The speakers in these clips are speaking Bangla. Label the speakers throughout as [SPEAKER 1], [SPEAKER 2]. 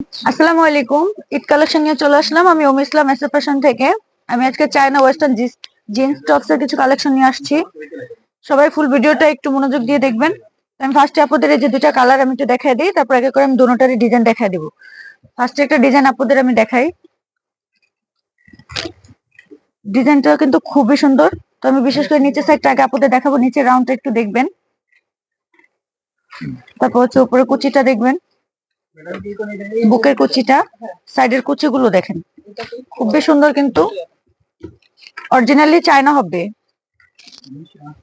[SPEAKER 1] আসসালামু আলাইকুম। ঈদ কালেকশন নিয়ে চলে আসলাম আমি ইসলাম এসএ ফ্যাশন থেকে। আমি আজকে চায়না ওয়েস্টার্ন জিন্স টপস এর কিছু কালেকশন নিয়ে আসছি। সবাই ফুল ভিডিওটা একটু মনোযোগ দিয়ে দেখবেন। আমি ফার্স্টে আপনাদের এই যে দুটা কালার আমি একটু দেখাই দিই, তারপর আগে করে আমি দুটোটারই ডিজাইন দেখাই দিব। ফার্স্টে একটা ডিজাইন আপনাদের আমি দেখাই। ডিজাইনটা কিন্তু খুবই সুন্দর। তো আমি বিশেষ করে নিচের সাইডটা আগে আপনাদের দেখাবো, নিচের রাউন্ডটা একটু দেখবেন। তারপর হচ্ছে উপরে কুচিটা দেখবেন, বুকের কুচিটা, সাইডের কুচিগুলো দেখেন, খুবই সুন্দর কিন্তু অরিজিনালি চায়না হবে।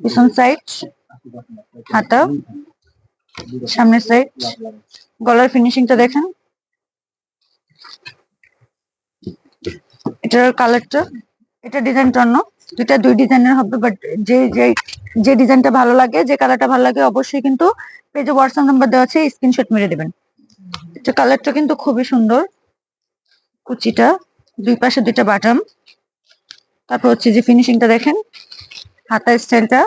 [SPEAKER 1] পিছন সাইড, হাতা, সামনের সাইড, গলার ফিনিশিংটা দেখেন। এটার কালারটা, এটা ডিজাইনটা অন্য, দুই ডিজাইনের হবে, বাট যে যে যে ডিজাইনটা ভালো লাগে, যে কালারটা ভালো লাগে, অবশ্যই কিন্তু পেজে হোয়াটসঅ্যাপ নাম্বার দেওয়া আছে, স্ক্রিনশট মেরে দেবেন। এটা কালারটা কিন্তু খুবই সুন্দর। কুচিটা, দুই পাশে দুইটা বাটাম, তারপর হচ্ছে যে ফিনিশিংটা দেখেন, হাতা স্টাইলটা,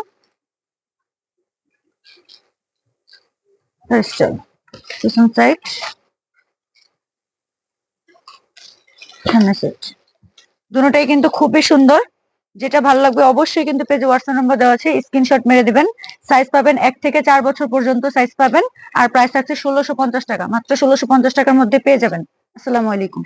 [SPEAKER 1] স্টাইল, পিছন সাইড, সামনের সাইড, দুটোটাই কিন্তু খুবই সুন্দর। যেটা ভালো লাগবে অবশ্যই কিন্তু পেজে হোয়াটসঅ্যাপ নাম্বার দেওয়া আছে, স্ক্রিনশট মেরে দিবেন। সাইজ পাবেন 1 থেকে 4 বছর পর্যন্ত সাইজ পাবেন। আর প্রাইস থাকছে 1650 টাকা, মাত্র 1650 টাকার মধ্যে পেয়ে যাবেন। আসসালামু আলাইকুম।